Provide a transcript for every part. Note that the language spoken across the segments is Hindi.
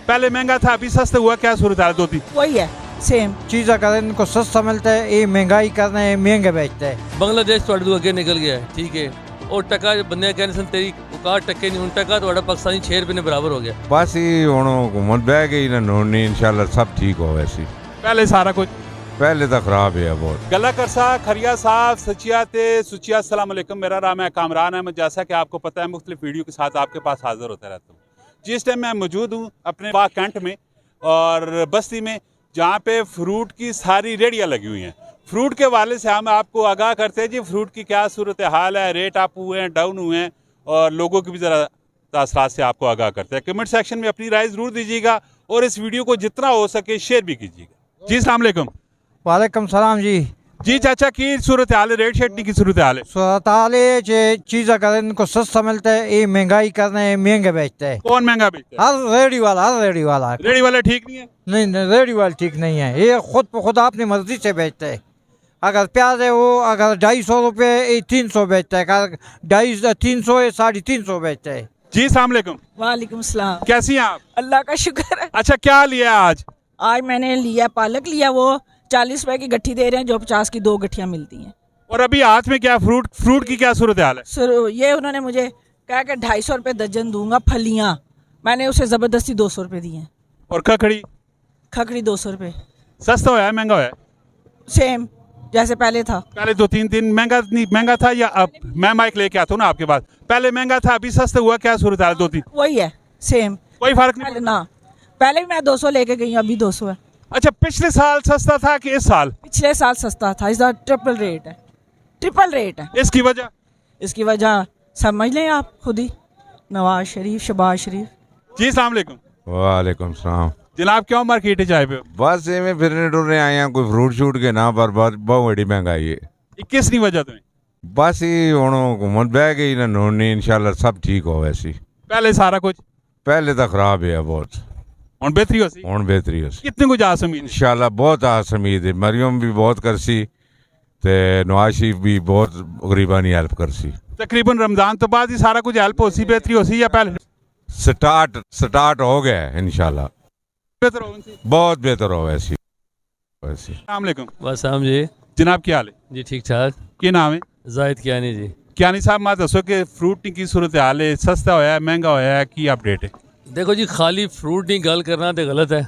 पहले महंगा था, अभी सस्ता हुआ, क्या सूरत हाल होती? वही है, सेम चीज़ अगर इनको सस्ता मिलता है, ये महंगाई कर रहे हैं, महंगे बेचते हैं। बांग्लादेश थोड़े तो अगे निकल गया है, ठीक है। और टका बंदे कहने सन तेरी औकात टक्के नहीं, टका थोड़ा पाकिस्तानी 6 रुपये ने बराबर हो गया। बस ही हुण हुकूमत बह गई ना नोनी, इंशाल्लाह सब ठीक हो। वैसी पहले सारा कुछ पहले तो खराब है बहुत। गला करसा खरिया साहब सचिया ते सुचिया, अस्सलाम वालेकुम। मेरा नाम है कामरान अहमद। जैसा कि आपको पता है, मुख्तलिफ वीडियो के साथ आपके पास हाजिर होता रहता हूँ। जिस टाइम मैं मौजूद हूँ अपने बाग कैंट में और बस्ती में, जहाँ पे फ्रूट की सारी रेडियाँ लगी हुई हैं। फ्रूट के वाले से हम आपको आगाह करते हैं जी, फ्रूट की क्या सूरत हाल है, रेट अप हुए हैं, डाउन हुए हैं, और लोगों की भी ज़रा तासरात से आपको आगाह करते हैं। कमेंट सेक्शन में अपनी राय ज़रूर दीजिएगा और इस वीडियो को जितना हो सके शेयर भी कीजिएगा। जी अस्सलाम वालेकुम। वालेकुम सलाम जी। जी चाचा, की सूरत हाल है, रेट शेट की सूरत हाल है? सूरत हाल है चीज़ अगर इनको सस्ता मिलता है, ये महंगाई कर रहे हैं, महंगे बेचते हैं। कौन महंगा बेचता है? हर रेडी वाला रेडी वाला ठीक नहीं है? नहीं, रेडी वाला ठीक नहीं है। ये खुद ब खुद अपनी मर्जी से बेचते हैं। अगर प्याज है वो अगर 250 रुपये, ये 300 बेचता है। अगर 250 300 है, 350 बेचता है। जी अस्सलाम वालेकुम। वालेकुम सलाम। कैसी हैं आप? अल्लाह का शुक्र है। अच्छा, क्या लिया आज? आज मैंने लिया पालक लिया, वो 40 रुपए की गट्ठी दे रहे हैं, जो 50 की 2 गट्ठियाँ मिलती हैं। और अभी हाथ में क्या फ्रूट की क्या सूरत हाल है? सर ये उन्होंने मुझे कहा कि 250 रुपये दर्जन दूंगा फलियाँ, मैंने उसे ज़बरदस्ती 200 रुपये दिए हैं। और खखड़ी? खखड़ी 200 रुपये। सस्ता होया है महंगा होया है? सेम जैसे पहले था। पहले 2-3 दिन महंगा था, या अब? मैं माइक लेके आता हूँ ना आपके पास। पहले महंगा था, अभी सस्ता हुआ, क्या सूरत हाल 2-3? वही है, सेम, कोई फर्क नहीं? पहले ना, पहले भी मैं 200 लेके गई हूँ, अभी 200 है। अच्छा, पिछले साल सस्ता था कि इस साल? पिछले साल सस्ता था, इस बार ट्रिपल रेट है। इसकी वजह? इसकी वजह समझ लें आप खुद ही, नवाज शरीफ, शहबाज शरीफ। जी अस्सलाम वालेकुम। वालेकुम सलाम। जनाब, क्यों मार्केट जाए पे हो? बस इवें फिरने टुरने आए हैं, कोई फ्रूट शूट के ना पर बहुत बड़ी महंगाई है। 21 नहीं वजह तुम्हें? बस ही हुण हुकूमत बह गई ना नोनी, इंशाल्लाह सब ठीक हो। वैसी पहले सारा कुछ? पहले तो खराब है बहुत। हुण बेहतरी हो सी? हुण बेहतरी हो सी कितने कुछ आस उम्मीद? इंशाल्लाह बहुत आस उम्मीद है। मरियम भी बहुत करसी ते नवाज शरीफ भी बहुत गरीबां दी हेल्प करसी। तकरीबन रमजान तो बाद ही सारा कुछ हेल्प हो सी, बेहतरी हो सी, या पहले? स्टार्ट हो गया है इंशाल्लाह, बेहतर हो सी? बहुत बेहतर हो। वैसी अस्सलाम वालेकुम। बस हम जी। जनाब क्या हाल है? जी ठीक ठाक। की नाम है? जाहिद कियानी जी। कियानी साहब, मैं दसो कि फ्रूट की सूरत हाल है, सस्ता होया है, महंगा होया है, की अपडेट है? देखो जी, खाली फ्रूट नहीं गल करना तो गलत है।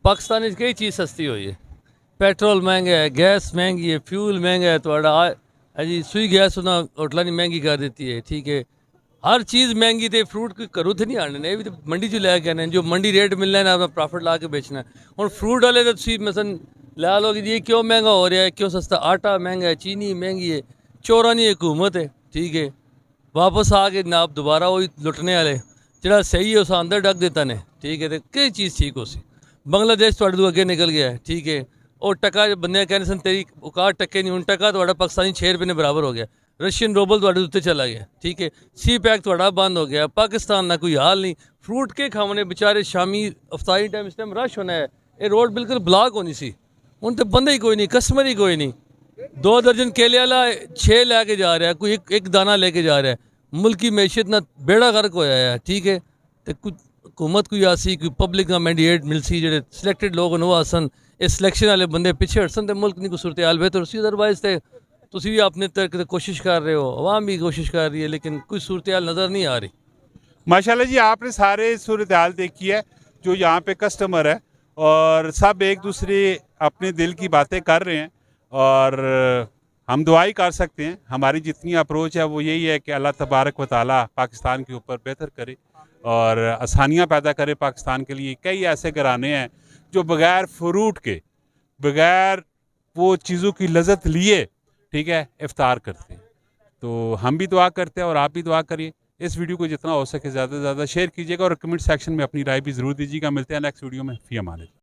पाकिस्तान कई चीज़ सस्ती हुई है। पेट्रोल महंगा है, गैस महंगी है, फ्यूल महंगा है, थोड़ा जी सुई गैस उन्हें होटलों ने महंगी कर देती है, ठीक है। हर चीज़ महंगी थे, फ्रूट कोई करो तो नहीं आने, भी तो मंडी चो लैके आने, जो मंडी रेट मिलना है ना, अपना प्रॉफिट ला के बेचना है। और फ्रूट वाले तो तुम मसन ला लो कि ये क्यों महंगा हो रहा है, क्यों सस्ता? आटा महंगा है, चीनी महंगी है, चोरानी हुकूमत है, ठीक है। वापस आ के ना आप दोबारा वही लुटने वाले, जरा सही है उस अंदर डक देता ने, ठीक है। तो कई चीज़ ठीक हो सी। बांग्लादेश थोड़े तो अगे निकल गया है, ठीक है। और टका बंदे कहने सन तेरी औकात टक्के नहीं, टका थोड़ा पाकिस्तानी 6 रुपये ने बराबर हो गया। रशियन रूबल थोड़े उत्ते चला गया, ठीक है। सी पैक थोड़ा बंद हो गया। पाकिस्तान ना कोई हाल नहीं। फ्रूट के खाने बेचारे शामी अफ्तारी टाइम, इस टाइम रश होना है, ये रोड बिल्कुल ब्लॉक होनी सी, उन तो बंदे ही कोई नहीं, कस्टमर ही कोई नहीं। 2 दर्जन केले वाला 6 लेके जा रहा है, कोई एक दाना लेके जा रहा है। मुल्क की मैशियत ना बेड़ा गर्क होया है, ठीक है। तो कुछ हुकूमत कोई आसी, कोई पब्लिक का मैंडेट मिलसी, जो सिलेक्टेड लोग वो आसन, इस सिलेक्शन वाले बंदे पिछे हटसन तो मुल्क नहीं कोई सूरत हाल बेहतर सी। अदरवाइज तो तुम भी अपने तक कोशिश कर रहे हो, अवाम भी कोशिश कर रही है, लेकिन कोई सूरत हाल नज़र नहीं आ रही। माशाल्लाह जी, आपने सारे सूरत हाल देखी है जो यहाँ पे कस्टमर है, और सब एक दूसरे अपने दिल की बातें कर रहे हैं, और हम दुआ ही कर सकते हैं। हमारी जितनी अप्रोच है वो यही है कि अल्लाह तबारक व तआला पाकिस्तान के ऊपर बेहतर करे और आसानियाँ पैदा करे पाकिस्तान के लिए। कई ऐसे घराने हैं जो बग़ैर फ्रूट के, बग़ैर वो चीज़ों की लज़्ज़त लिए, ठीक है, इफ्तार करते हैं। तो हम भी दुआ करते हैं और आप भी दुआ करिए। इस वीडियो को जितना हो सके ज़्यादा से ज़्यादा शेयर कीजिएगा और कमेंट सेक्शन में अपनी राय भी ज़रूर दीजिएगा। मिलते हैं नेक्स्ट वीडियो में। फ़ी अमान अल्लाह।